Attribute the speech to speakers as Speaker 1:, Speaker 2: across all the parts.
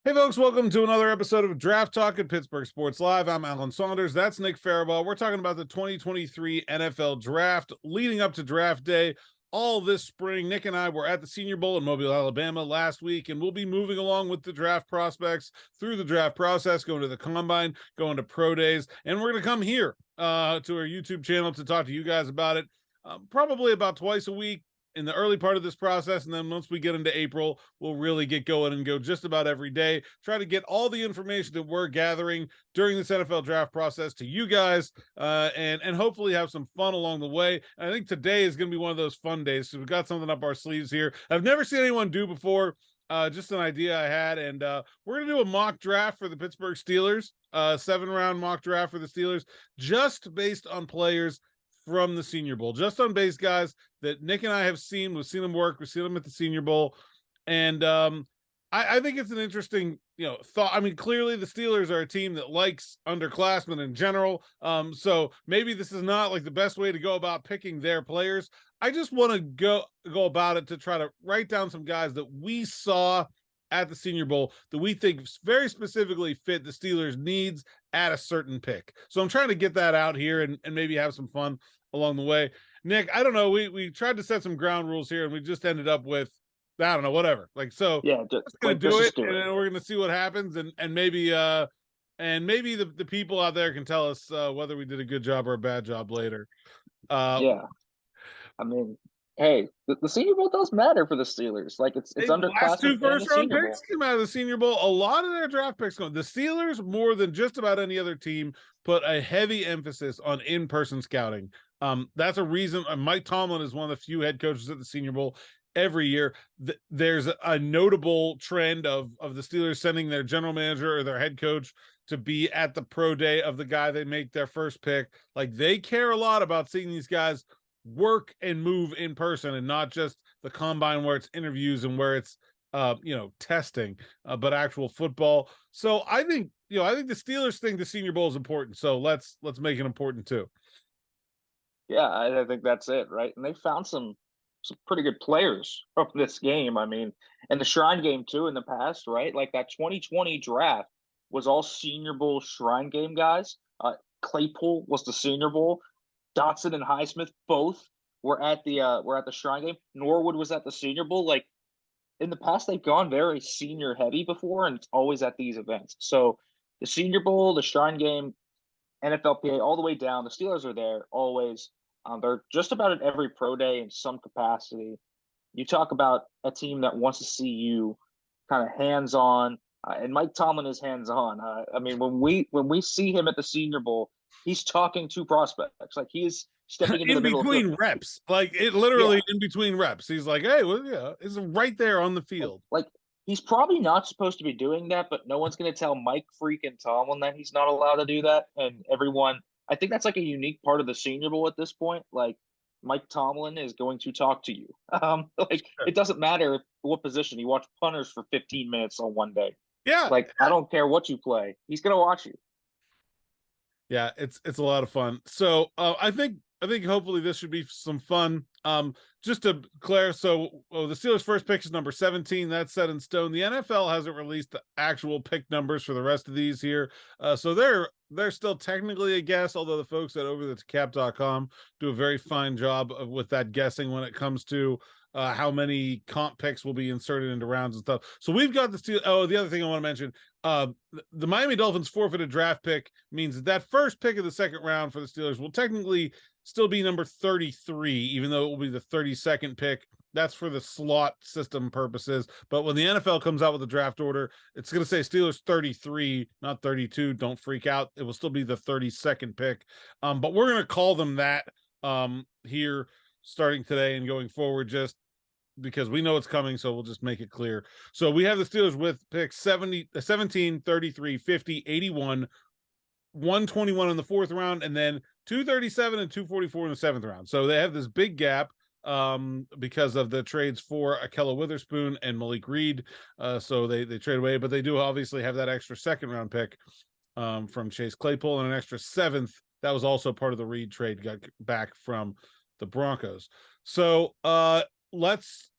Speaker 1: Hey, folks, welcome to another episode of Draft Talk at Pittsburgh Sports Live. I'm Alan Saunders. That's Nick Farabaugh. We're talking about the 2023 NFL Draft leading up to Draft Day. All this spring, Nick and I were at the Senior Bowl in Mobile, Alabama last week, and we'll be moving along with the draft prospects through the draft process, going to the combine, going to pro days, and we're going to come here to our YouTube channel to talk to you guys about it probably about twice a week in the early part of this process, and then once we get into April, we'll really get going and go just about every day, try to get all the information that we're gathering during this NFL draft process to you guys, and hopefully have some fun along the way. And I think today is going to be one of those fun days, so we've got something up our sleeves here I've never seen anyone do before, just an idea I had, and we're going to do a mock draft for the Pittsburgh Steelers, 7-round mock draft for the Steelers, just based on players from the Senior Bowl, just on base guys that Nick and I have seen. We've seen them work. We've seen them at the Senior Bowl. And I think it's an interesting, thought. I mean, clearly the Steelers are a team that likes underclassmen in general. So maybe this is not like the best way to go about picking their players. I just want to go about it to try to write down some guys that we saw at the Senior Bowl that we think very specifically fit the Steelers' needs at a certain pick. So I'm trying to get that out here and maybe have some fun along the way. Nick, I don't know. We tried to set some ground rules here and we just ended up with, I don't know, whatever.
Speaker 2: Yeah,
Speaker 1: just gonna do it, and then we're gonna see what happens, and maybe the people out there can tell us whether we did a good job or a bad job later.
Speaker 2: Yeah, I mean, hey, the Senior Bowl does matter for the Steelers. Like it's
Speaker 1: Last two
Speaker 2: underclassmen and the
Speaker 1: first round
Speaker 2: Senior
Speaker 1: picks
Speaker 2: Bowl.
Speaker 1: came out of the Senior Bowl. A lot of their draft picks going. The Steelers, more than just about any other team, put a heavy emphasis on in-person scouting. That's a reason. Mike Tomlin is one of the few head coaches at the Senior Bowl every year. There's a notable trend of the Steelers sending their general manager or their head coach to be at the pro day of the guy they make their first pick. Like, they care a lot about seeing these guys work and move in person, and not just the combine where it's interviews and where it's testing, but actual football. So I think the Steelers think the Senior Bowl is important, so let's make it important too.
Speaker 2: Yeah, I think that's it, right? And they found some pretty good players from this game. I mean, and the Shrine Game too in the past, right? Like that 2020 draft was all Senior Bowl Shrine Game guys. Claypool was the Senior Bowl. Dotson and Highsmith both were at the Shrine Game. Norwood was at the Senior Bowl. Like in the past, they've gone very senior heavy before, and it's always at these events. So the Senior Bowl, the Shrine Game, NFLPA, all the way down, the Steelers are there always. They're just about at every pro day in some capacity. You talk about a team that wants to see you kind of hands on, and Mike Tomlin is hands on. I mean, when we see him at the Senior Bowl, he's talking to prospects. Like he is stepping into
Speaker 1: In
Speaker 2: the middle
Speaker 1: between
Speaker 2: of
Speaker 1: reps, like it literally in between reps. He's like, hey, well, yeah, it's right there on the field.
Speaker 2: like he's probably not supposed to be doing that, but no one's going to tell Mike freaking Tomlin that he's not allowed to do that. And everyone, I think that's like a unique part of the Senior Bowl at this point. Like Mike Tomlin is going to talk to you. It doesn't matter what position you watch punters for 15 minutes on one day.
Speaker 1: Yeah,
Speaker 2: Like I don't care what you play, he's going to watch you.
Speaker 1: yeah, it's a lot of fun. So I think hopefully this should be some fun. Just to clear, so the Steelers' first pick is number 17. That's set in stone. The NFL hasn't released the actual pick numbers for the rest of these here, so they're still technically a guess. Although the folks at overthecap.com do a very fine job with that guessing when it comes to how many comp picks will be inserted into rounds and stuff. So we've got the Steelers. Oh, the other thing I want to mention, the Miami Dolphins forfeited draft pick means that first pick of the second round for the Steelers will technically still be number 33, even though it will be the 32nd pick. That's for the slot system purposes. But when the NFL comes out with a draft order, it's going to say Steelers 33, not 32. Don't freak out. It will still be the 32nd pick. But we're going to call them that here starting today and going forward, just because we know it's coming, so we'll just make it clear. So we have the Steelers with picks 17, 33, 50, 81, 121 in the fourth round, and then 237 and 244 in the seventh round. So they have this big gap because of the trades for Akella Witherspoon and Malik Reed. So they trade away, but they do obviously have that extra second round pick from Chase Claypool and an extra seventh. That was also part of the Reed trade, got back from the Broncos. So let's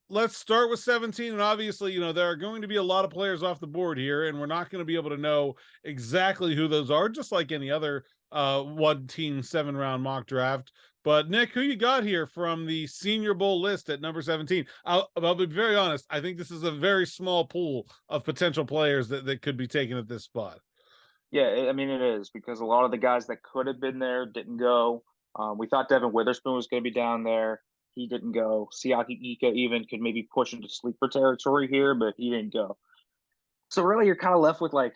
Speaker 1: let's start with 17. And obviously, there are going to be a lot of players off the board here, and we're not going to be able to know exactly who those are, just like any other one team 7-round mock draft. But Nick, who you got here from the Senior Bowl list at number 17? I'll be very honest. I think this is a very small pool of potential players that could be taken at this spot.
Speaker 2: Yeah, I mean it is because a lot of the guys that could have been there didn't go. We thought Devin Witherspoon was going to be down there. He didn't go. Siaki Ika even could maybe push into sleeper territory here, but he didn't go. So really, you're kind of left with like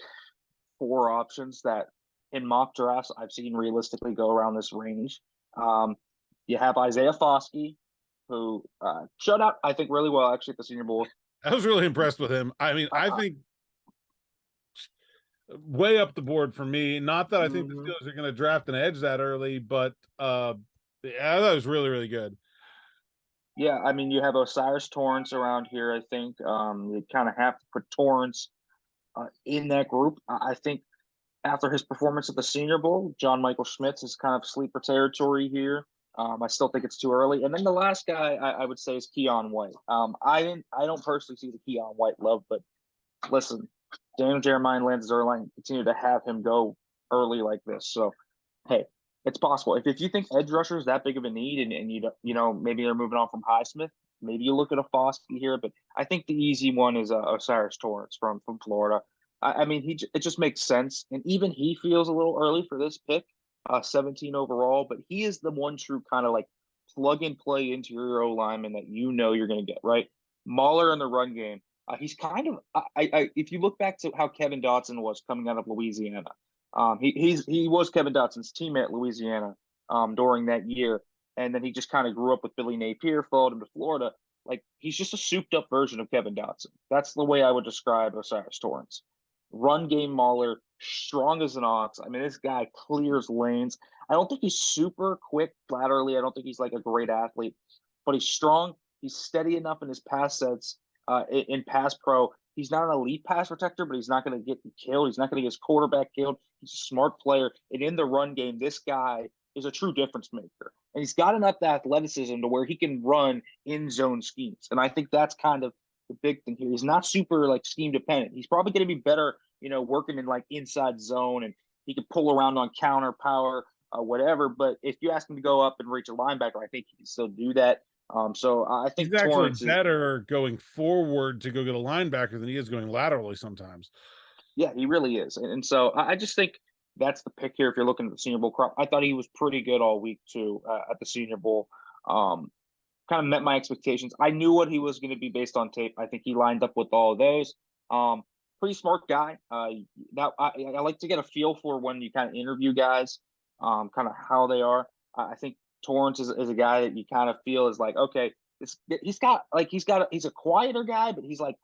Speaker 2: four options that in mock drafts I've seen realistically go around this range. Um, you have Isaiah Foskey, who shut out, I think, really well actually at the Senior Bowl.
Speaker 1: I was really impressed with him. I mean, I think way up the board for me. Not that I think the Steelers are going to draft an edge that early, but yeah, that was really, really good.
Speaker 2: Yeah, I mean, you have Osiris Torrance around here. I think you kind of have to put Torrance in that group. I think after his performance at the Senior Bowl, John Michael Schmitz is kind of sleeper territory here. I still think it's too early. And then the last guy I would say is Keon White. I don't personally see the Keon White love, but listen, Daniel Jeremiah and Lance Zierlein continue to have him go early like this. So, hey, it's possible. If you think edge rusher is that big of a need and maybe they're moving on from Highsmith, maybe you look at a Foskey here. But I think the easy one is Osiris Torrance from Florida. I mean, it just makes sense. And even he feels a little early for this pick, 17 overall. But he is the one true kind of like plug and play interior O lineman that you're going to get, right? Mahler in the run game. He's kind of if you look back to how Kevin Dotson was coming out of Louisiana, he was Kevin Dotson's teammate at Louisiana during that year, and then he just kind of grew up with Billy Napier, followed him to Florida. Like he's just a souped up version of Kevin Dotson. That's the way I would describe Osiris Torrance. Run game mauler, strong as an ox. I mean, this guy clears lanes. I don't think he's super quick laterally. I don't think he's like a great athlete, but he's strong. He's steady enough in his pass sets. In pass pro, he's not an elite pass protector, but he's not going to get killed. He's not going to get his quarterback killed. He's a smart player. And in the run game, this guy is a true difference maker. And he's got enough athleticism to where he can run in zone schemes. And I think that's kind of the big thing here. He's not super like scheme dependent. He's probably going to be better, working in like inside zone, and he can pull around on counter power, whatever. But if you ask him to go up and reach a linebacker, I think he can still do that. So I think
Speaker 1: he's
Speaker 2: Torrance
Speaker 1: actually better going forward to go get a linebacker than he is going laterally sometimes.
Speaker 2: Yeah, he really is. And so I just think that's the pick here if you're looking at the Senior Bowl crop. I thought he was pretty good all week too at the Senior Bowl. Kind of met my expectations. I knew what he was going to be based on tape. I think he lined up with all of those. Pretty smart guy. Now I like to get a feel for when you kind of interview guys, kind of how they are. I think Torrance is a guy that you kind of feel is like, okay, he's a quieter guy, but he's like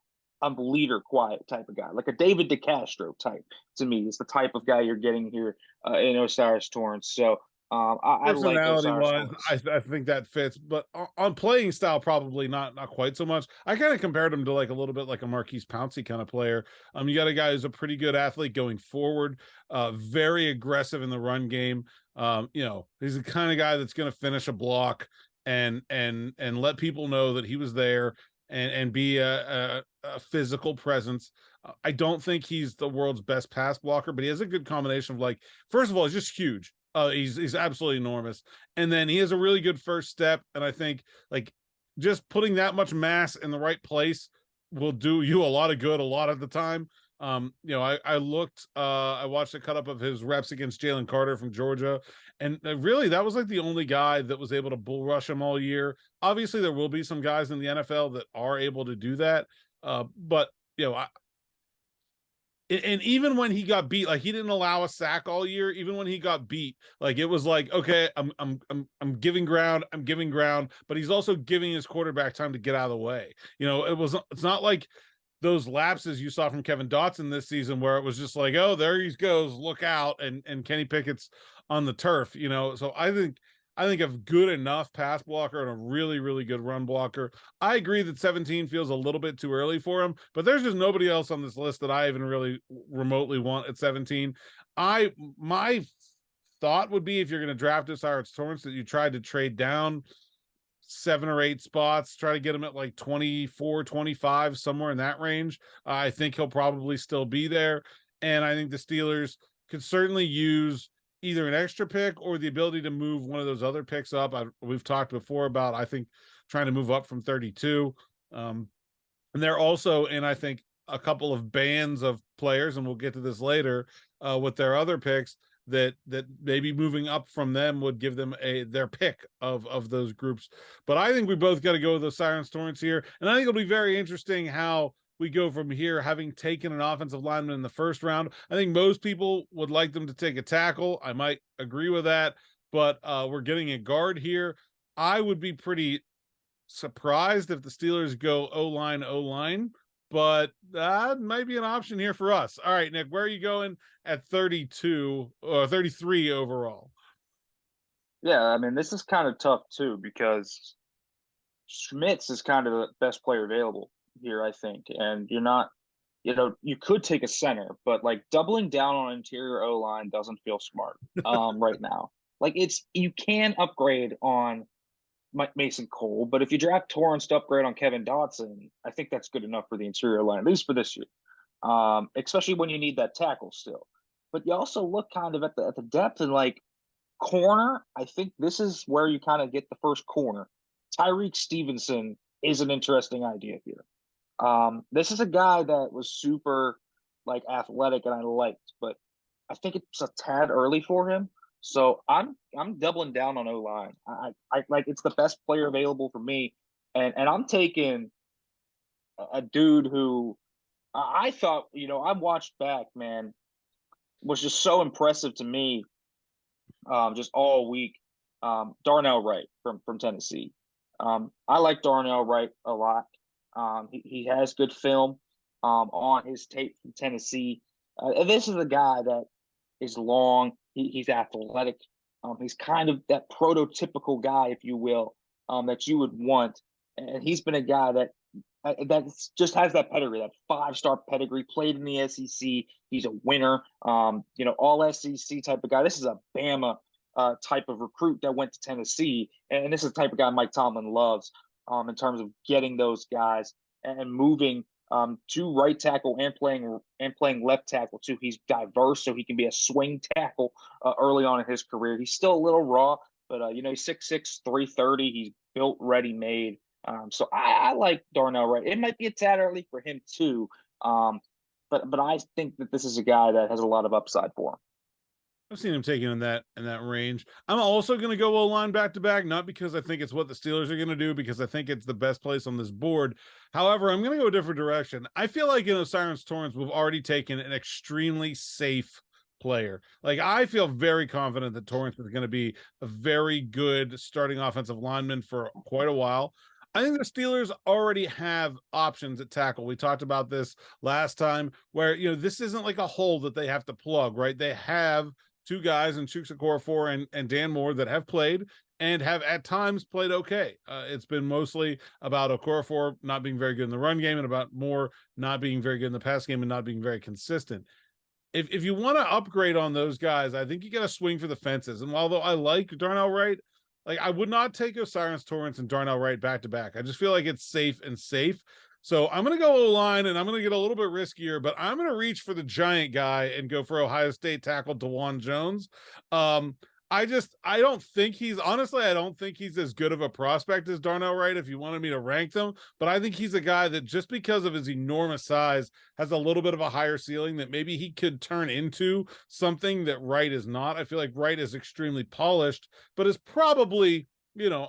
Speaker 2: a leader, quiet type of guy, like a David DeCastro type. To me, is the type of guy you're getting here in Osiris Torrance. So I like Osiris
Speaker 1: wise, I think that fits, but on playing style, probably not quite so much. I kind of compared him to like a little bit like a Marquise Pouncey kind of player. You got a guy who's a pretty good athlete going forward, very aggressive in the run game. He's the kind of guy that's going to finish a block and let people know that he was there and be a physical presence. I don't think he's the world's best pass blocker, but he has a good combination of like, first of all, he's just huge. He's absolutely enormous. And then he has a really good first step. And I think like just putting that much mass in the right place will do you a lot of good a lot of the time. I watched a cut up of his reps against Jalen Carter from Georgia. And really that was like the only guy that was able to bull rush him all year. Obviously there will be some guys in the NFL that are able to do that. But and even when he got beat, like he didn't allow a sack all year. Even when he got beat, like it was like, okay, I'm giving ground, but he's also giving his quarterback time to get out of the way. It's not like those lapses you saw from Kevin Dotson this season where it was just like, oh, there he goes, look out, and Kenny Pickett's on the turf. So I think a good enough pass blocker and a really, really good run blocker. I agree that 17 feels a little bit too early for him, but there's just nobody else on this list that I even really remotely want at 17. My thought would be if you're going to draft Osiris Torrance that you tried to trade down 7 or 8 spots, try to get him at like 24, 25, somewhere in that range. I think he'll probably still be there. And I think the Steelers could certainly use either an extra pick or the ability to move one of those other picks up. We've talked before about, I think, trying to move up from 32. And they're also in, I think, a couple of bands of players, and we'll get to this later with their other picks, that maybe moving up from them would give them their pick of those groups. But I think we both got to go with those Sirens Torrents here, and I think it'll be very interesting how we go from here, having taken an offensive lineman in the first round. I think most people would like them to take a tackle. I might agree with that, but we're getting a guard here. I would be pretty surprised if the Steelers go O-line, but that might be an option here for us. All right, Nick, where are you going at 32 or 33 overall?
Speaker 2: Yeah, I mean, this is kind of tough too because Schmitz is kind of the best player available here, I think. And you're not, you could take a center, but like doubling down on interior O line doesn't feel smart right now. Like you can upgrade on Mason Cole, but if you draft Torrance to upgrade on Kevin Dotson, I think that's good enough for the interior line, at least for this year. Especially when you need that tackle still. But you also look kind of at the depth and like corner. I think this is where you kind of get the first corner. Tyreek Stevenson is an interesting idea here. This is a guy that was super like athletic and I liked, but I think it's a tad early for him. So I'm doubling down on O-line. I like it's the best player available for me, and I'm taking a dude who I thought I watched back, man, was just so impressive to me, just all week. Darnell Wright from Tennessee. I like Darnell Wright a lot. He has good film on his tape from Tennessee. And this is a guy that is long. He's athletic. He's kind of that prototypical guy, if you will, that you would want. And he's been a guy that just has that pedigree, that 5-star pedigree. Played in the SEC. He's a winner. All SEC type of guy. This is a Bama type of recruit that went to Tennessee, and this is the type of guy Mike Tomlin loves in terms of getting those guys and moving to right tackle and playing left tackle too. He's diverse, so he can be a swing tackle early on in his career. He's still a little raw, but he's 6'6", 330. He's built, ready made. So I like Darnell Wright. It might be a tad early for him too, but I think that this is a guy that has a lot of upside for him.
Speaker 1: I've seen him taken in that range. I'm also going to go O-line back to back, not because I think it's what the Steelers are going to do, because I think it's the best place on this board. However, I'm going to go a different direction. I feel like in Osiris Torrance, we've already taken an extremely safe player. Like, I feel very confident that Torrance is going to be a very good starting offensive lineman for quite a while. I think the Steelers already have options at tackle. We talked about this last time where, this isn't like a hole that they have to plug, right? They have two guys in Chuks Okorafor and Dan Moore that have played and have at times played okay. It's been mostly about Okorafor not being very good in the run game and about Moore not being very good in the pass game and not being very consistent. If you want to upgrade on those guys, I think you got to swing for the fences. And although I like Darnell Wright, like, I would not take Osiris Torrance and Darnell Wright back to back. I just feel like it's safe. So I'm going to go O-line, and I'm going to get a little bit riskier, but I'm going to reach for the giant guy and go for Ohio State tackle DeJuan Jones. I don't think he's as good of a prospect as Darnell Wright if you wanted me to rank them, but I think he's a guy that just because of his enormous size has a little bit of a higher ceiling that maybe he could turn into something that Wright is not. I feel like Wright is extremely polished, but is probably,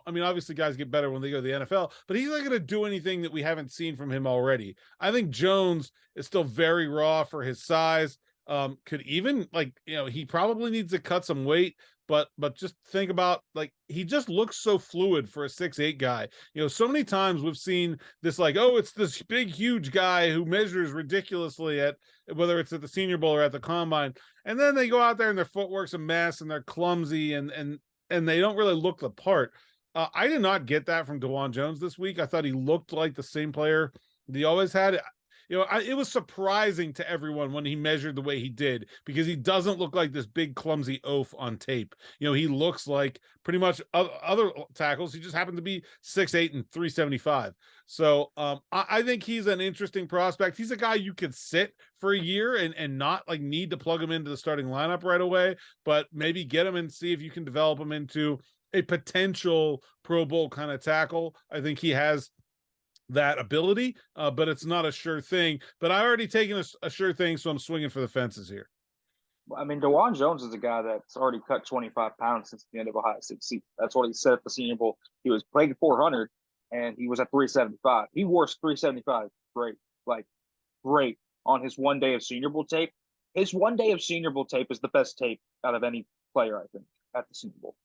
Speaker 1: obviously guys get better when they go to the NFL, but he's not going to do anything that we haven't seen from him already. I think Jones is still very raw for his size. Could even he probably needs to cut some weight, but just think about, like, he just looks so fluid for a 6'8" guy. So many times we've seen this, like, oh, it's this big, huge guy who measures ridiculously at whether it's at the Senior Bowl or at the Combine. And then they go out there and their footwork's a mess and they're clumsy and they don't really look the part. I did not get that from DeJuan Jones this week. I thought he looked like the same player he always had. it was surprising to everyone when he measured the way he did, because he doesn't look like this big clumsy oaf on tape. He looks like pretty much other tackles. He just happened to be 6'8" and 375. So I think he's an interesting prospect. He's a guy you could sit for a year and not like need to plug him into the starting lineup right away, but maybe get him and see if you can develop him into a potential Pro Bowl kind of tackle. I think he has that ability, but it's not a sure thing. But I already taken a sure thing, so I'm swinging for the fences here.
Speaker 2: I mean, Dewan Jones is a guy that's already cut 25 pounds since the end of Ohio State season. That's what he said at the Senior Bowl. He was playing 400, and he was at 375. He wore 375. Great, like great on his one day of Senior Bowl tape. His one day of Senior Bowl tape is the best tape out of any player, I think, at the Senior Bowl.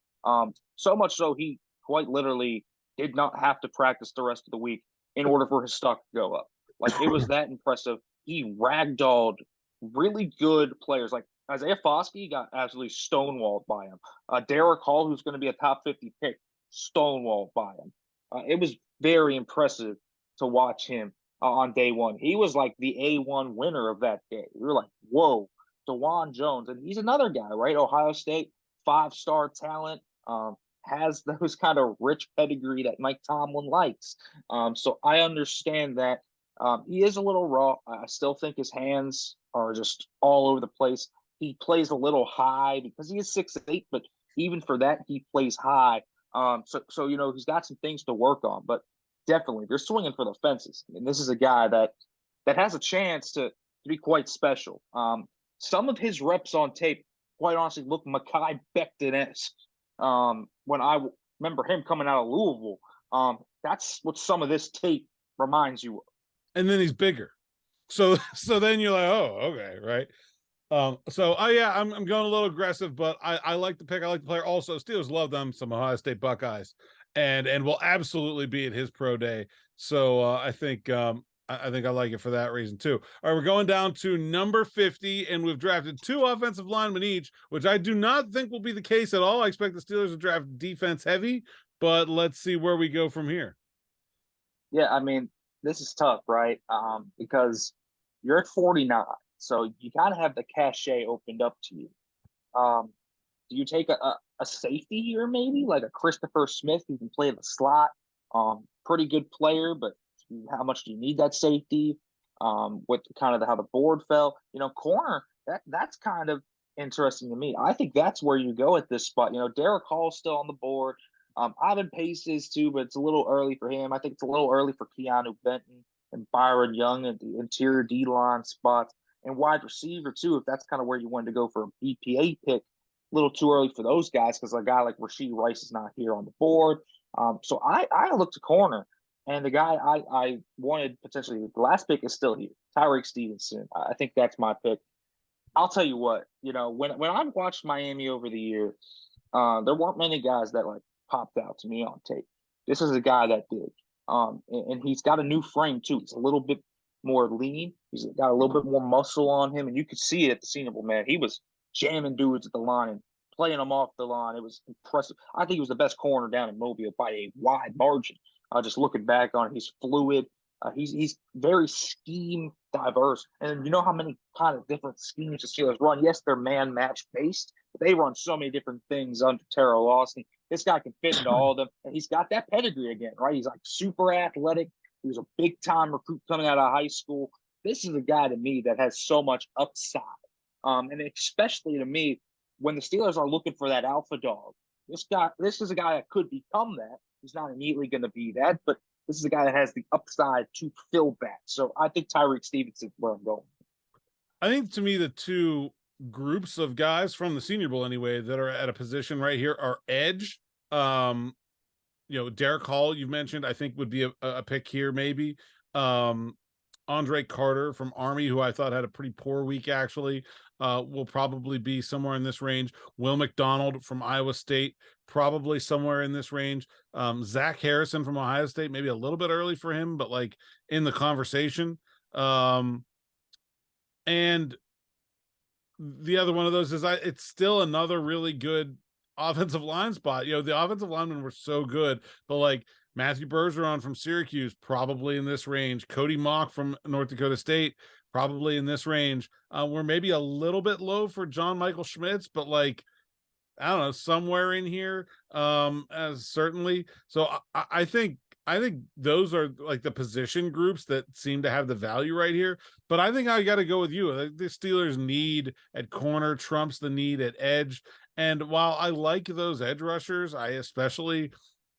Speaker 2: So much so he quite literally did not have to practice the rest of the week in order for his stock to go up. Like it was that impressive. He ragdolled really good players. Like Isaiah Foskey got absolutely stonewalled by him. Derek Hall, who's going to be a top 50 pick, stonewalled by him. It was very impressive to watch him on day one. He was like the A1 winner of that day. We were like, whoa, Dewan Jones. And he's another guy, right? Ohio State, 5-star talent. Has those kind of rich pedigree that Mike Tomlin likes. So I understand that he is a little raw. I still think his hands are just all over the place. He plays a little high because he is 6'8", but even for that, he plays high. So he's got some things to work on, but definitely they're swinging for the fences. I mean, this is a guy that has a chance to be quite special. Some of his reps on tape, quite honestly, look Mekhi Becton-esque. When I remember him coming out of Louisville, that's what some of this tape reminds you of.
Speaker 1: And then he's bigger. So then you're like, oh, okay, right. I'm going a little aggressive, but I like the pick. I like the player. Also, Steelers love them some Ohio State Buckeyes, and will absolutely be at his pro day. So I think I like it for that reason too. All right, we're going down to number 50, and we've drafted 2 offensive linemen each, which I do not think will be the case at all. I expect the Steelers to draft defense heavy, but let's see where we go from here.
Speaker 2: Yeah, I mean, this is tough, right? Because you're at 49, so you kind of have the cachet opened up to you. Do you take a safety here, maybe like a Christopher Smith who can play the slot? Pretty good player, but how much do you need that safety? With kind of how the board fell, corner that's kind of interesting to me. I think that's where you go at this spot. Derek Hall's still on the board. Ivan Pace is too, but it's a little early for him. I think it's a little early for Keanu Benton and Byron Young at the interior D-line spots and wide receiver too. If that's kind of where you wanted to go for a BPA pick, a little too early for those guys because a guy like Rashee Rice is not here on the board. So I look to corner. And the guy I wanted potentially, the last pick is still here, Tyreek Stevenson. I think that's my pick. I'll tell you what, when I've watched Miami over the year, there weren't many guys that like popped out to me on tape. This is a guy that did. And he's got a new frame too. He's a little bit more lean. He's got a little bit more muscle on him, and you could see it at the Senior Bowl, man. He was jamming dudes at the line and playing them off the line. It was impressive. I think he was the best corner down in Mobile by a wide margin. Just looking back on it, he's fluid. He's very scheme diverse. And you know how many kind of different schemes the Steelers run? Yes, they're man match based, but they run so many different things under Terrell Austin. This guy can fit into all of them. And he's got that pedigree again, right? He's like super athletic. He was a big time recruit coming out of high school. This is a guy to me that has so much upside. And especially to me, when the Steelers are looking for that alpha dog, this is a guy that could become that. He's not immediately going to be that, but this is a guy that has the upside to fill that. So I think Tyreek Stevenson is where I'm going.
Speaker 1: I think to me, the 2 groups of guys from the Senior Bowl anyway that are at a position right here are edge. Derek Hall, you've mentioned, I think would be a pick here, maybe. Andre Carter from Army, who I thought had a pretty poor week, actually, will probably be somewhere in this range. Will McDonald from Iowa State, probably somewhere in this range. Zach Harrison from Ohio State, maybe a little bit early for him, but like in the conversation. And the other one of those is it's still another really good offensive line spot. The offensive linemen were so good, but like Matthew Bergeron from Syracuse, probably in this range. Cody Mock from North Dakota State, probably in this range. We're maybe a little bit low for John Michael Schmitz, but like, I don't know, somewhere in here, as certainly. So I think those are like the position groups that seem to have the value right here. But I think I got to go with you. The Steelers' need at corner trumps the need at edge. And while I like those edge rushers, I especially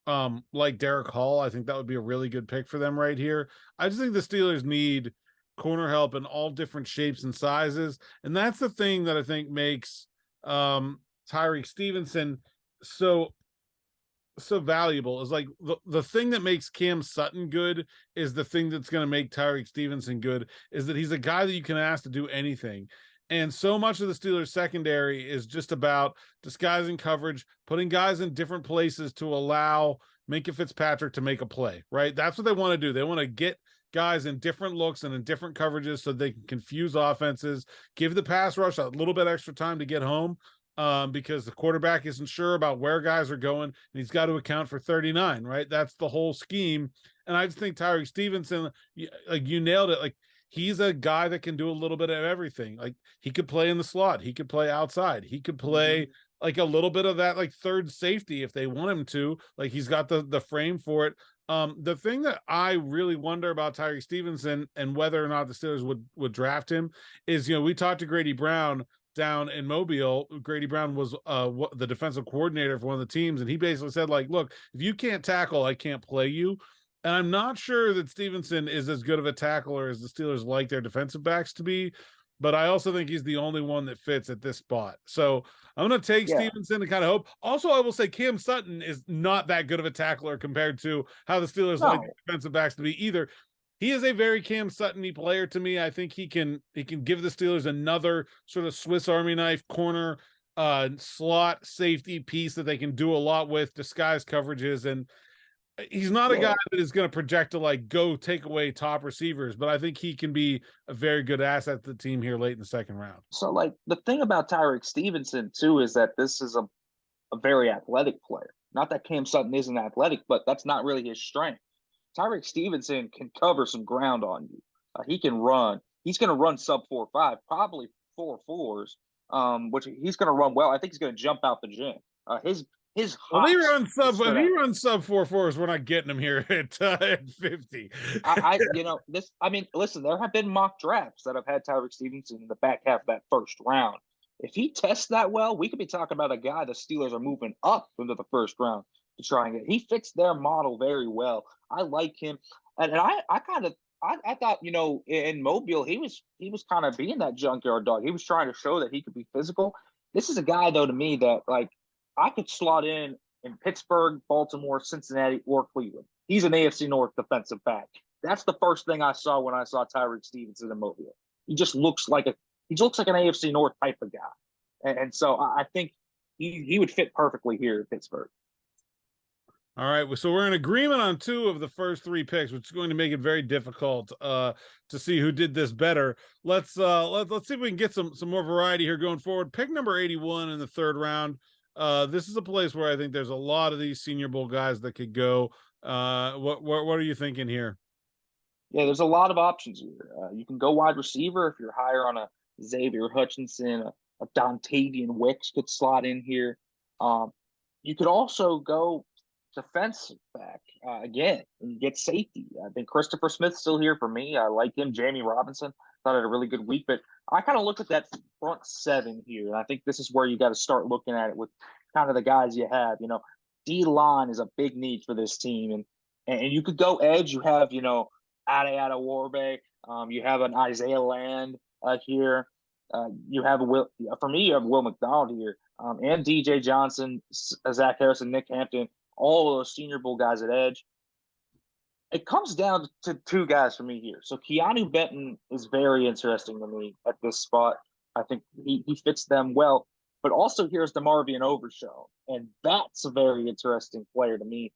Speaker 1: like Derek Hall. I think that would be a really good pick for them right here. I just think the Steelers need corner help in all different shapes and sizes. And that's the thing that I think makes Tyreek Stevenson so valuable, is like the thing that makes Cam Sutton good is the thing that's going to make Tyreek Stevenson good, is that he's a guy that you can ask to do anything. And so much of the Steelers secondary is just about disguising coverage, putting guys in different places to allow Minkah Fitzpatrick to make a play, right? That's what they want to do. They want to get guys in different looks and in different coverages so they can confuse offenses, give the pass rush a little bit extra time to get home, because the quarterback isn't sure about where guys are going, and he's got to account for 39, right? That's the whole scheme. And I just think Tyreek Stevenson, like you nailed it. Like, he's a guy that can do a little bit of everything. Like, he could play in the slot, he could play outside, he could play like a little bit of that like third safety if they want him to. Like, he's got the frame for it. The thing that I really wonder about Tyreek Stevenson and whether or not the Steelers would draft him is, we talked to Grady Brown down in Mobile. Grady Brown was the defensive coordinator for one of the teams, and he basically said, like, look, if you can't tackle, I can't play you. And I'm not sure that Stevenson is as good of a tackler as the Steelers like their defensive backs to be, but I also think he's the only one that fits at this spot. So I'm going to take Stevenson to kind of hope. Also, I will say Cam Sutton is not that good of a tackler compared to how the Steelers like their defensive backs to be either. He is a very Cam Sutton-y player to me. I think he can give the Steelers another sort of Swiss Army knife corner slot safety piece that they can do a lot with, disguise coverages. And he's not a guy that is going to project to like go take away top receivers, but I think he can be a very good asset to the team here late in the second round.
Speaker 2: So, like, the thing about Tyreek Stevenson too is that this is a very athletic player. Not that Cam Sutton isn't athletic, but that's not really his strength. Tyreek Stevenson can cover some ground on you. He can run. He's going to run sub 4.5, probably 4.4s, which he's going to run well. I think he's going to jump out the gym. His
Speaker 1: well, he runs sub. If he runs sub 4.4s, we're not getting him here at 50.
Speaker 2: I mean, listen, there have been mock drafts that have had Tyreek Stevenson in the back half of that first round. If he tests that well, we could be talking about a guy the Steelers are moving up into the first round to try and get. He fits their model very well. I like him, and I thought, in Mobile he was kind of being that junkyard dog. He was trying to show that he could be physical. This is a guy though to me that like I could slot in Pittsburgh, Baltimore, Cincinnati, or Cleveland. He's an AFC North defensive back. That's the first thing I saw when I saw Tyreek Stevenson in Mobile. He just looks like an AFC North type of guy, and so I think he would fit perfectly here in Pittsburgh.
Speaker 1: All right, so we're in agreement on two of the first three picks, which is going to make it very difficult to see who did this better. Let's see if we can get some more variety here going forward. Pick number 81 in the third round. This is a place where I think there's a lot of these Senior Bowl guys that could go. What are you thinking here?
Speaker 2: Yeah, there's a lot of options here. You can go wide receiver if you're higher on a Xavier Hutchinson, a Dontavian Wicks could slot in here. You could also go defensive back again and get safety. I think Christopher Smith's still here for me. I like him. Jamie Robinson thought had a really good week, but I kind of look at that front seven here, and I think this is where you got to start looking at it with kind of the guys you have. D line is a big need for this team, and you could go edge. You have Ada Warbe. You have an Isaiah Land here. You have for me. You have Will McDonald here, and DJ Johnson, Zach Harrison, Nick Hampton. All of those Senior Bowl guys at edge. It comes down to two guys for me here. So Keanu Benton is very interesting to me at this spot. I think he fits them well. But also here's DeMarvion Overshown, and that's a very interesting player to me.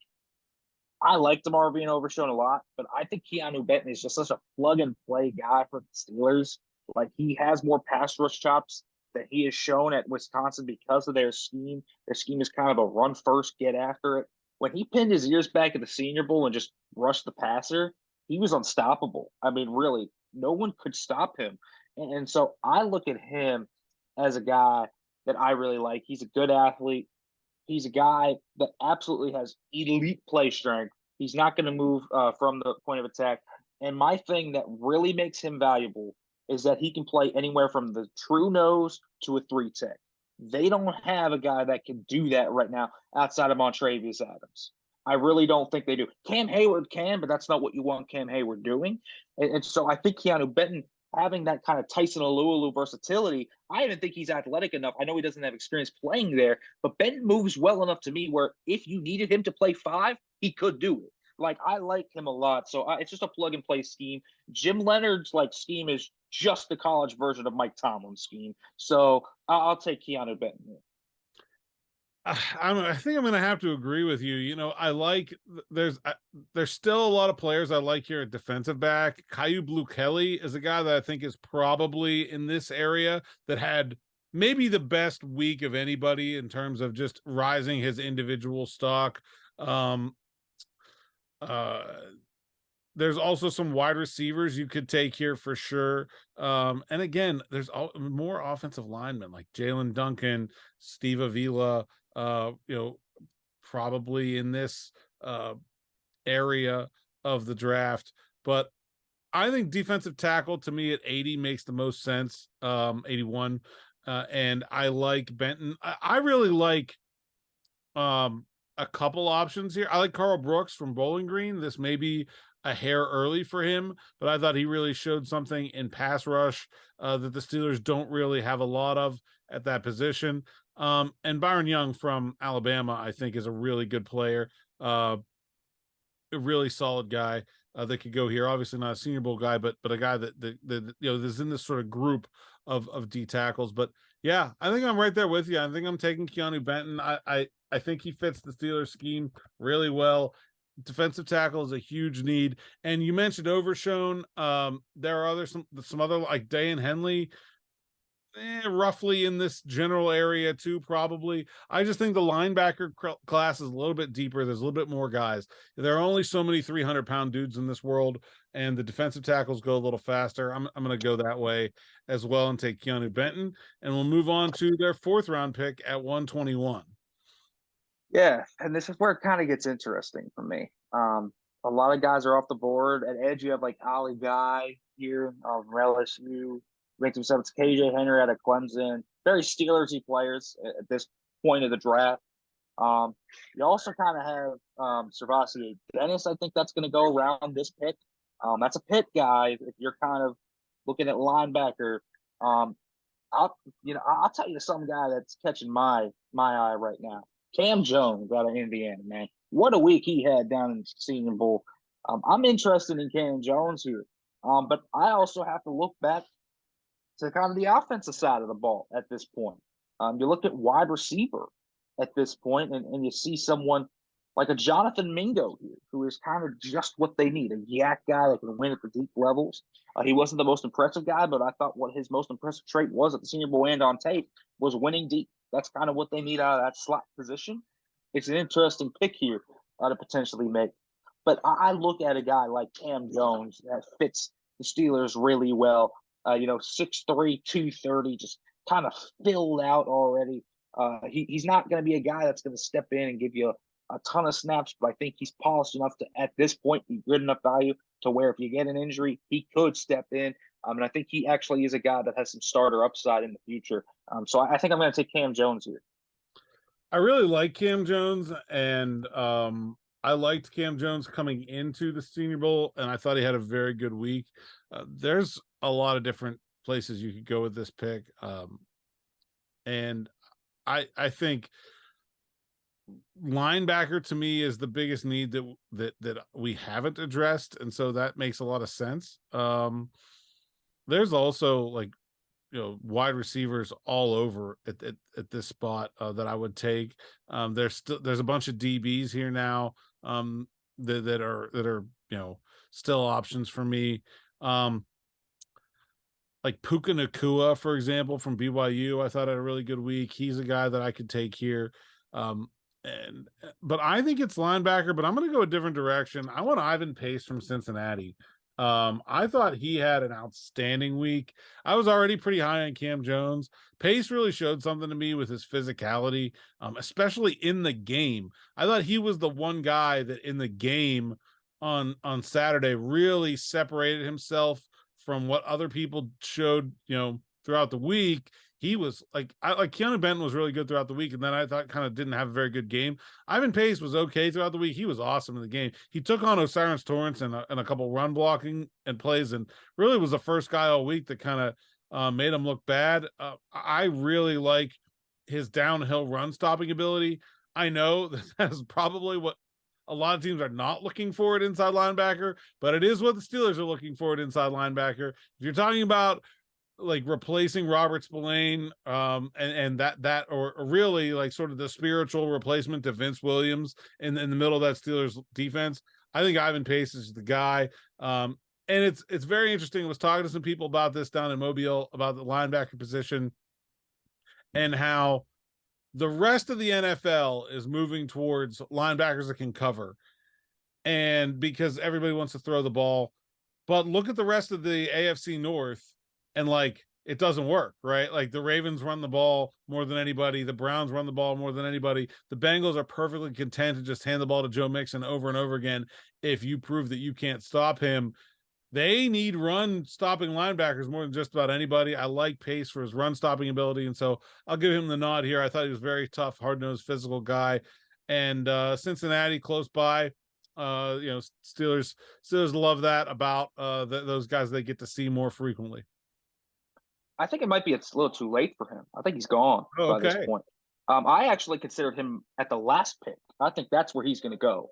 Speaker 2: I like DeMarvion Overshown a lot, but I think Keanu Benton is just such a plug-and-play guy for the Steelers. Like, he has more pass rush chops that he has shown at Wisconsin because of their scheme. Their scheme is kind of a run first, get after it. when he pinned his ears back at the Senior Bowl and just rushed the passer, he was unstoppable. I mean, really, no one could stop him. And so I look at him as a guy that I really like. He's a good athlete. He's a guy that absolutely has elite play strength. He's not going to move from the point of attack. And my thing that really makes him valuable is that he can play anywhere from the true nose to a three tech. They don't have a guy that can do that right now outside of Montravius Adams. I really don't think they do. Cam Hayward can, but that's not what you want Cam Hayward doing. And so I think Keanu Benton having that kind of Tyson Alualu versatility, I even think he's athletic enough. I know he doesn't have experience playing there, but Benton moves well enough to me where if you needed him to play five, he could do it. Like I like him a lot, so it's just a plug and play scheme. Jim Leonard's like scheme is just the college version of Mike Tomlin's scheme, so I'll take Keanu Benton here.
Speaker 1: I think I'm going to have to agree with you. You know, I like there's still a lot of players I like here at defensive back. Caillou Blue Kelly is a guy that I think is probably in this area that had maybe the best week of anybody in terms of just rising his individual stock. Um, uh, there's also some wide receivers you could take here for sure. And again, there's more offensive linemen like Jalen Duncan, Steve Avila, you know, probably in this area of the draft. But I think defensive tackle to me at 80 makes the most sense. 81. And I like Benton. I really like a couple options here. I like Carl Brooks from Bowling Green. This may be a hair early for him, but I thought he really showed something in pass rush that the Steelers don't really have a lot of at that position. And Byron Young from Alabama, I think, is a really good player, a really solid guy that could go here. Obviously, not a Senior Bowl guy, but a guy that you know is in this sort of group of D tackles. But yeah, I think I'm right there with you. I think I'm taking Keanu Benton. I think he fits the Steelers scheme really well. Defensive tackle is a huge need. And you mentioned Overshone. There are some other like Dayan Henley, roughly in this general area too, probably. I just think the linebacker class is a little bit deeper. There's a little bit more guys. There are only so many 300-pound dudes in this world, and the defensive tackles go a little faster. I'm going to go that way as well and take Keanu Benton, and we'll move on to their fourth round pick at 121.
Speaker 2: Yeah, and this is where it kind of gets interesting for me. A lot of guys are off the board. At edge, you have like Ali Guy here from LSU. Ranked himself to KJ Henry out of Clemson. Very Steelersy players at this point of the draft. You also kind of have Servasi Dennis. I think that's going to go around this pick. That's a Pitt guy. If you're kind of looking at linebacker, I'll tell you some guy that's catching my eye right now. Cam Jones out of Indiana, man. What a week he had down in the Senior Bowl. I'm interested in Cam Jones here. But I also have to look back to kind of the offensive side of the ball at this point. You look at wide receiver at this point, and you see someone like a Jonathan Mingo here, who is kind of just what they need, a yak guy that can win at the deep levels. He wasn't the most impressive guy, but I thought what his most impressive trait was at the Senior Bowl and on tape was winning deep. That's kind of what they need out of that slot position. It's an interesting pick here to potentially make. But I look at a guy like Cam Jones that fits the Steelers really well. 6'3", 230, just kind of filled out already. He's not going to be a guy that's going to step in and give you a ton of snaps, but I think he's polished enough to, at this point, be good enough value to where if you get an injury, he could step in. And I think he actually is a guy that has some starter upside in the future. So I think I'm going to take Cam Jones here.
Speaker 1: I really like Cam Jones, and I liked Cam Jones coming into the Senior Bowl, and I thought he had a very good week. There's a lot of different places you could go with this pick, and I think linebacker to me is the biggest need that we haven't addressed, and so that makes a lot of sense. There's also like wide receivers all over at this spot that I would take. There's a bunch of DBs here now that are still options for me. Like Puka Nacua, for example, from BYU, I thought had a really good week. He's a guy that I could take here. but I think it's linebacker, but I'm going to go a different direction. I want Ivan Pace from Cincinnati. I thought he had an outstanding week. I was already pretty high on Cam Jones. Pace really showed something to me with his physicality, especially in the game. I thought he was the one guy that in the game on Saturday really separated himself from what other people showed, throughout the week. He was like Keanu Benton was really good throughout the week, and then I thought kind of didn't have a very good game. Ivan Pace was okay throughout the week. He was awesome in the game. He took on Osiris Torrance and a couple run blocking and plays, and really was the first guy all week that kind of made him look bad. I really like his downhill run stopping ability. I know that's probably what a lot of teams are not looking for at inside linebacker, but it is what the Steelers are looking for at inside linebacker. If you're talking about like replacing Robert Spillane, and that or really like sort of the spiritual replacement to Vince Williams in the middle of that Steelers defense, I think Ivan Pace is the guy. And it's very interesting. I was talking to some people about this down in Mobile about the linebacker position and how the rest of the NFL is moving towards linebackers that can cover. And because everybody wants to throw the ball, but look at the rest of the AFC North, and like it doesn't work, right? Like the Ravens run the ball more than anybody, the Browns run the ball more than anybody. The Bengals are perfectly content to just hand the ball to Joe Mixon over and over again if you prove that you can't stop him. They need run stopping linebackers more than just about anybody. I like Pace for his run stopping ability, and so I'll give him the nod here. I thought he was very tough, hard-nosed, physical guy. And Cincinnati close by. Steelers love that about those guys they get to see more frequently.
Speaker 2: I think it might be a little too late for him. I think he's gone by this point. I actually considered him at the last pick. I think that's where he's going to go.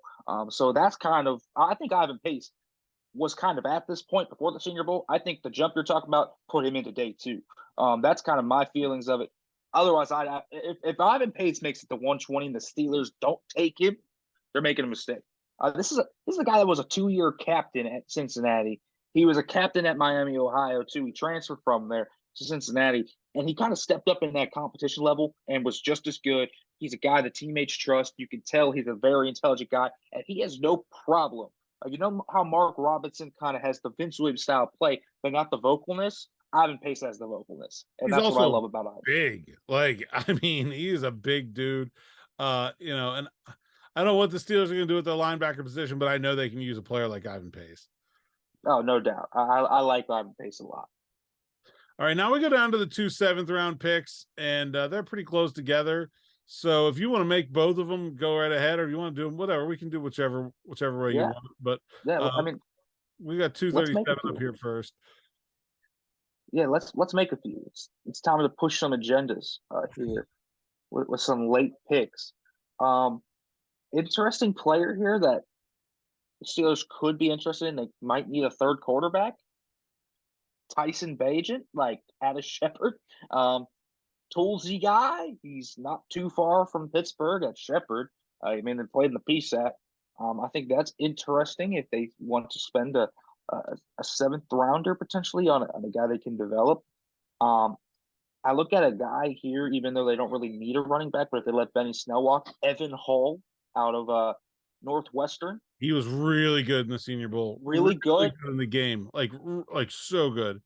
Speaker 2: So that's kind of, I think Ivan Pace was kind of at this point before the Senior Bowl. I think the jump you're talking about put him into day two. That's kind of my feelings of it. Otherwise, if Ivan Pace makes it to 120 and the Steelers don't take him, they're making a mistake. This is a guy that was a 2-year captain at Cincinnati. He was a captain at Miami, Ohio, too. He transferred from there to Cincinnati, and he kind of stepped up in that competition level and was just as good. He's a guy the teammates trust. You can tell he's a very intelligent guy, and he has no problem. You know how Mark Robinson kind of has the Vince Williams style play, but not the vocalness? Ivan Pace has the vocalness, and that's what I love about Ivan.
Speaker 1: Big. Like, I mean, he's a big dude. And I don't know what the Steelers are going to do with their linebacker position, but I know they can use a player like Ivan Pace.
Speaker 2: Oh, no doubt. I like Ivan Pace a lot.
Speaker 1: All right, now we go down to the 2 7th-round picks, and they're pretty close together. So if you want to make both of them, go right ahead, or if you want to do them, whatever, we can do whichever way you want. But
Speaker 2: I mean,
Speaker 1: we got 237 up here first.
Speaker 2: Yeah, let's make a few. It's time to push some agendas here with some late picks. Interesting player here that the Steelers could be interested in. They might need a third quarterback. Tyson Bagent, like out of Shepherd. Toolsy guy. He's not too far from Pittsburgh at Shepherd. I mean, they played in the PSAT. I think that's interesting if they want to spend a 7th rounder potentially on a guy they can develop. I look at a guy here, even though they don't really need a running back, but if they let Benny Snell walk, Evan Hall out of Northwestern.
Speaker 1: He was really good in the Senior Bowl.
Speaker 2: Really good
Speaker 1: in the game, like so good.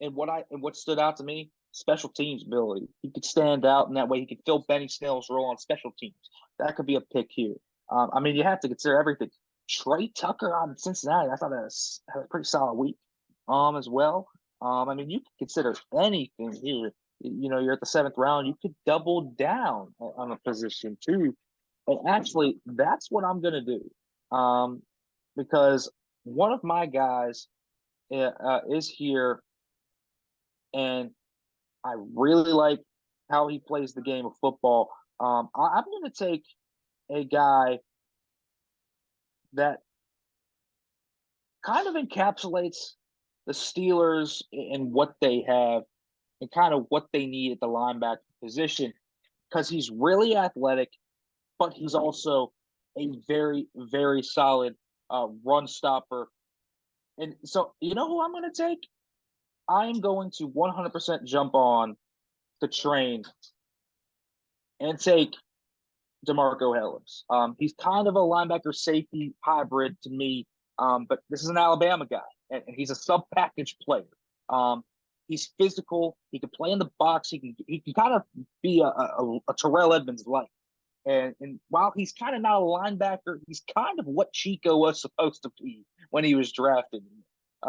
Speaker 2: And what stood out to me, special teams ability. He could stand out in that way. He could fill Benny Snell's role on special teams. That could be a pick here. I mean, you have to consider everything. Trey Tucker on Cincinnati, I thought that had a pretty solid week as well. I mean, you could consider anything here. You know, you're at the 7th round. You could double down on a position too. And actually, that's what I'm going to do because one of my guys is here, and I really like how he plays the game of football. I'm going to take a guy that kind of encapsulates the Steelers and what they have and kind of what they need at the linebacker position because he's really athletic, but he's also a very, very solid run stopper. And so, you know who I'm going to take? I'm going to 100% jump on the train and take DeMarco Hellams. He's kind of a linebacker safety hybrid to me, but this is an Alabama guy, and he's a sub package player. He's physical. He can play in the box. He can kind of be a Terrell Edmonds like. And while he's kind of not a linebacker, he's kind of what Chico was supposed to be when he was drafted.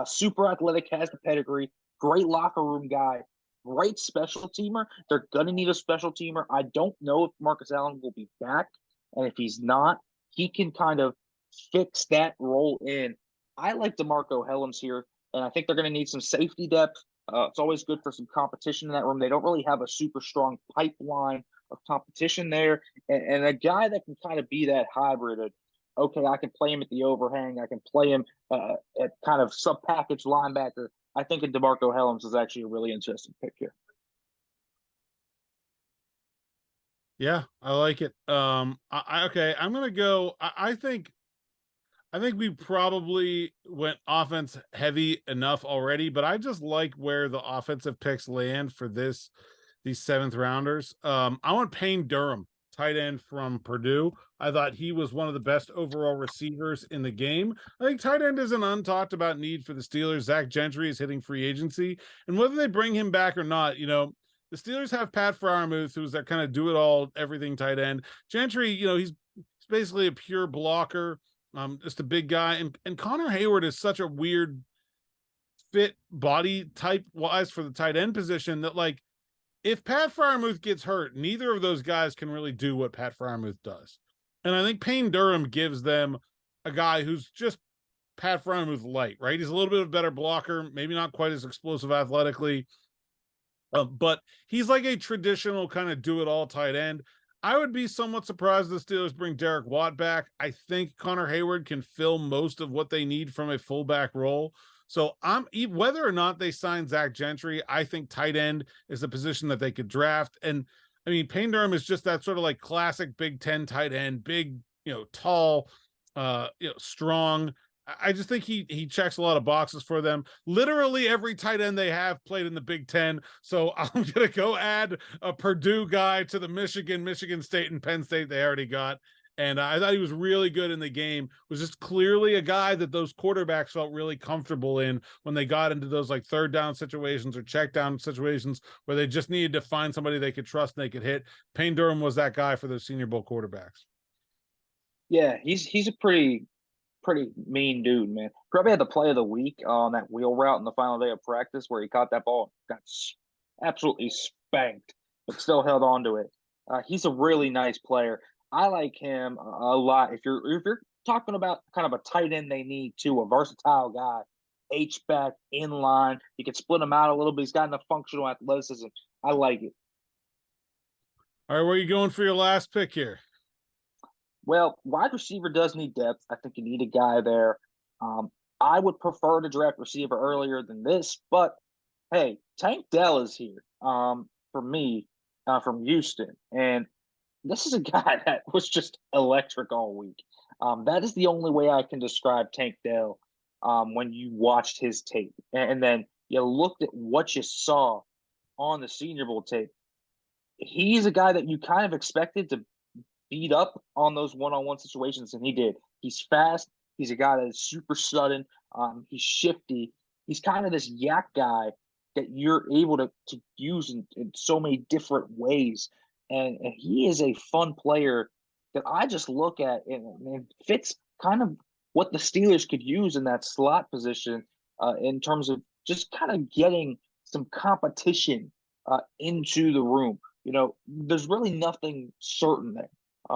Speaker 2: Super athletic, has the pedigree, great locker room guy, great special teamer. They're going to need a special teamer. I don't know if Marcus Allen will be back. And if he's not, he can kind of fix that role in. I like DeMarco Hellams here, and I think they're going to need some safety depth. It's always good for some competition in that room. They don't really have a super strong pipeline of competition there, and a guy that can kind of be that hybrid of, okay, I can play him at the overhang, I can play him at kind of sub package linebacker. I think DeMarco Hellams is actually a really interesting pick here.
Speaker 1: Yeah, I like it. Okay, I'm gonna go. I think we probably went offense heavy enough already, but I just like where the offensive picks land for these seventh rounders. I want Payne Durham, tight end from Purdue. I thought he was one of the best overall receivers in the game. I think tight end is an untalked about need for the Steelers. Zach Gentry is hitting free agency, and whether they bring him back or not, the Steelers have Pat Freiermuth, who's that kind of do it all, everything tight end. Gentry, he's basically a pure blocker. Just a big guy, and Connor Hayward is such a weird fit body type wise for the tight end position that, like, if Pat Freiermuth gets hurt, neither of those guys can really do what Pat Freiermuth does. And I think Payne Durham gives them a guy who's just Pat Freiermuth light, right? He's a little bit of a better blocker, maybe not quite as explosive athletically, but he's like a traditional kind of do it all tight end. I would be somewhat surprised if the Steelers bring Derek Watt back. I think Connor Hayward can fill most of what they need from a fullback role. So whether or not they sign Zach Gentry, I think tight end is a position that they could draft. And I mean, Payne Durham is just that sort of like classic Big Ten tight end, big, tall, strong. I just think he checks a lot of boxes for them. Literally every tight end they have played in the Big Ten. So I'm going to go add a Purdue guy to the Michigan State, and Penn State they already got. And I thought he was really good in the game. Was just clearly a guy that those quarterbacks felt really comfortable in when they got into those like third down situations or check down situations where they just needed to find somebody they could trust and they could hit. Payne Durham was that guy for those Senior Bowl quarterbacks.
Speaker 2: Yeah, he's a pretty mean dude, man. Probably had the play of the week on that wheel route in the final day of practice where he caught that ball, got absolutely spanked, but still held on to it. He's a really nice player. I like him a lot. If you're talking about kind of a tight end they need too, a versatile guy, H-back, in line, you can split him out a little bit. He's got enough functional athleticism. I like it.
Speaker 1: All right, where are you going for your last pick here?
Speaker 2: Well, wide receiver does need depth. I think you need a guy there. I would prefer to draft receiver earlier than this, but hey, Tank Dell is here for me from Houston. And this is a guy that was just electric all week. That is the only way I can describe Tank Dell when you watched his tape. And then you looked at what you saw on the Senior Bowl tape. He's a guy that you kind of expected to beat up on those one-on-one situations, and he did. He's fast. He's a guy that is super sudden. He's shifty. He's kind of this yak guy that you're able to use in so many different ways. And he is a fun player that I just look at and fits kind of what the Steelers could use in that slot position in terms of just kind of getting some competition into the room. There's really nothing certain there.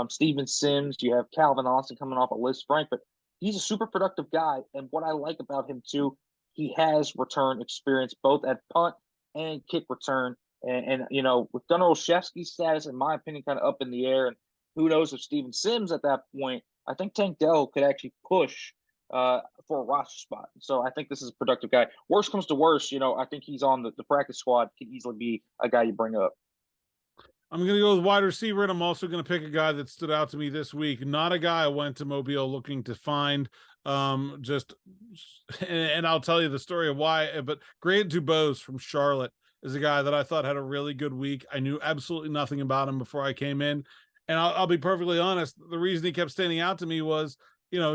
Speaker 2: Steven Sims, you have Calvin Austin coming off a Liz Frank, but he's a super productive guy. And what I like about him too, he has return experience both at punt and kick return. And with Gunnar Olszewski's status, in my opinion, kind of up in the air, and who knows if Steven Sims at that point, I think Tank Dell could actually push for a roster spot. So I think this is a productive guy. Worst comes to worst, I think he's on the practice squad, could easily be a guy you bring up.
Speaker 1: I'm going to go with wide receiver, and I'm also going to pick a guy that stood out to me this week. Not a guy I went to Mobile looking to find. And I'll tell you the story of why. But Grant Dubose from Charlotte is a guy that I thought had a really good week. I knew absolutely nothing about him before I came in, And I'll be perfectly honest, the reason he kept standing out to me was,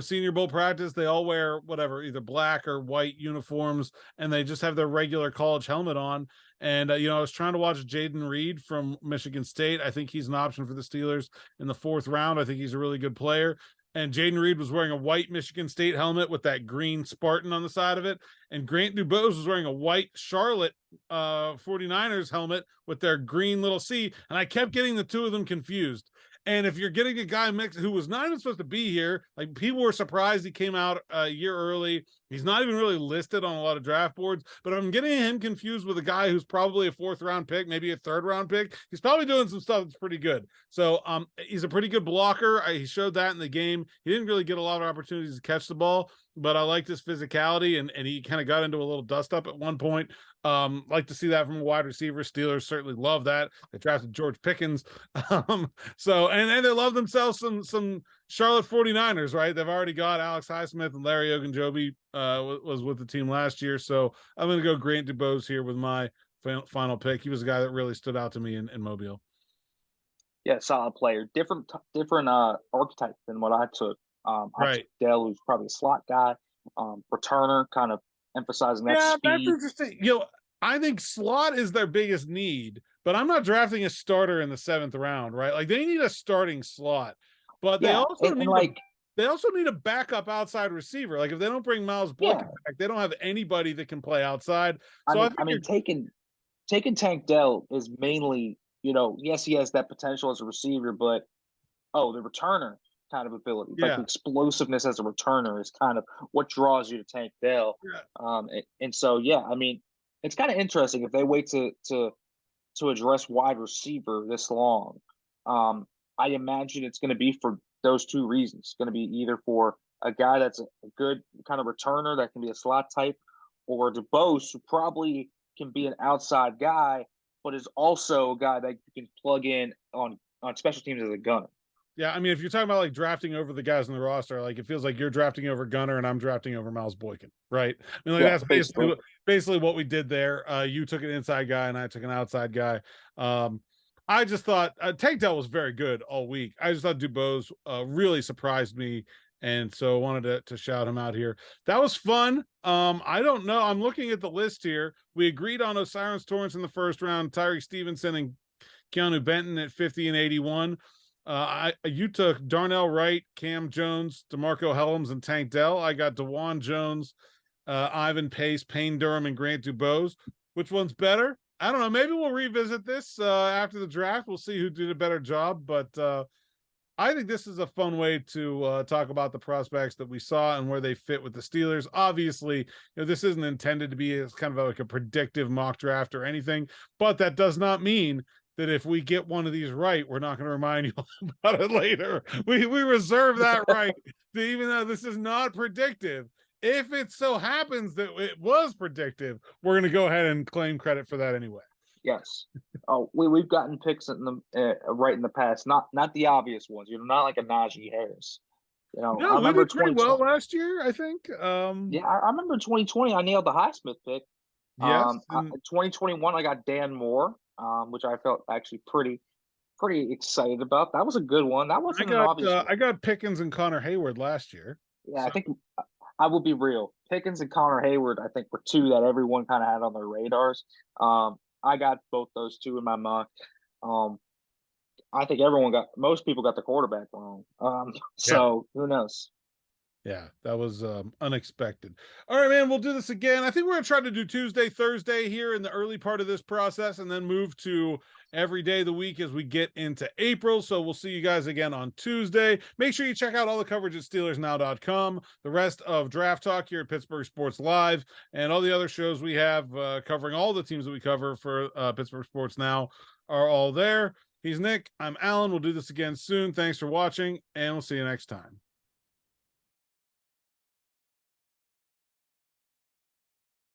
Speaker 1: Senior Bowl practice, they all wear whatever, either black or white uniforms, and they just have their regular college helmet on. And, I was trying to watch Jaden Reed from Michigan State. I think he's an option for the Steelers in the 4th round. I think he's a really good player. And Jaden Reed was wearing a white Michigan State helmet with that green Spartan on the side of it. And Grant Dubose was wearing a white Charlotte 49ers helmet with their green little C. And I kept getting the two of them confused. And if you're getting a guy mixed who was not even supposed to be here, like people were surprised he came out a year early. He's not even really listed on a lot of draft boards, but I'm getting him confused with a guy who's probably a 4th round pick, maybe a 3rd round pick. He's probably doing some stuff that's pretty good. So he's a pretty good blocker. He showed that in the game. He didn't really get a lot of opportunities to catch the ball, but I liked his physicality, and he kind of got into a little dust up at one point. Like to see that from a wide receiver. Steelers certainly love that. They drafted George Pickens. So and they love themselves some Charlotte 49ers, right? They've already got Alex Highsmith, and Larry Ogunjobi was with the team last year. So I'm going to go Grant Dubose here with my final pick. He was a guy that really stood out to me in Mobile.
Speaker 2: Yeah, solid player. Different archetype than what I took. I took Dell, who's probably a slot guy, returner, kind of emphasizing that speed.
Speaker 1: That's interesting. I think slot is their biggest need, but I'm not drafting a starter in the 7th round, right? Like they need a starting slot, but they also need a backup outside receiver. Like if they don't bring Miles Boykin back, they don't have anybody that can play outside. So
Speaker 2: I mean taking Tank Dell is mainly, yes, he has that potential as a receiver, but the returner kind of ability, like the explosiveness as a returner is kind of what draws you to Tank Dell. And so, I mean, it's kind of interesting if they wait to address wide receiver this long. I imagine it's going to be for those two reasons. It's going to be either for a guy that's a good kind of returner that can be a slot type, or Dubose, who probably can be an outside guy, but is also a guy that you can plug in on special teams as a gunner.
Speaker 1: Yeah, I mean, if you're talking about like drafting over the guys on the roster, like it feels like you're drafting over Gunner and I'm drafting over Miles Boykin, right? I mean, like that's basically what we did there. You took an inside guy and I took an outside guy. I just thought Tank Dell was very good all week. I just thought Dubose really surprised me, and so I wanted to shout him out here. That was fun. I don't know. I'm looking at the list here. We agreed on Osiris Torrance in the 1st round, Tyreek Stevenson and Keanu Benton at 50 and 81. You took Darnell Wright, Cam Jones, DeMarco Helms, and Tank Dell. I got DeJuan Jones, Ivan Pace, Payne Durham, and Grant Dubose. Which one's better? I don't know. Maybe we'll revisit this after the draft. We'll see who did a better job. But I think this is a fun way to talk about the prospects that we saw and where they fit with the Steelers. Obviously, this isn't intended to be kind of like a predictive mock draft or anything, but that does not mean that if we get one of these right, we're not going to remind you about it later. We reserve that right, even though this is not predictive. If it so happens that it was predictive, we're going to go ahead and claim credit for that anyway.
Speaker 2: Yes. Oh, we've gotten picks in the right in the past, not the obvious ones. Not like a Najee Harris.
Speaker 1: No, I remember we did pretty well last year, I think.
Speaker 2: I remember 2020. I nailed the Highsmith pick.
Speaker 1: Yes.
Speaker 2: 2021, I got Dan Moore. Which I felt actually pretty excited about. That was a good one. That wasn't an obvious one.
Speaker 1: I got Pickens and Connor Hayward last year.
Speaker 2: Yeah, so. I think I will be real. Pickens and Connor Hayward, I think, were two that everyone kind of had on their radars. I got both those two in my mock. I think most people got the quarterback wrong. So who knows?
Speaker 1: Yeah, that was unexpected. All right, man, we'll do this again. I think we're going to try to do Tuesday, Thursday here in the early part of this process, and then move to every day of the week as we get into April. So we'll see you guys again on Tuesday. Make sure you check out all the coverage at SteelersNow.com, the rest of Draft Talk here at Pittsburgh Sports Live, and all the other shows we have covering all the teams that we cover for Pittsburgh Sports Now are all there. He's Nick. I'm Alan. We'll do this again soon. Thanks for watching, and we'll see you next time.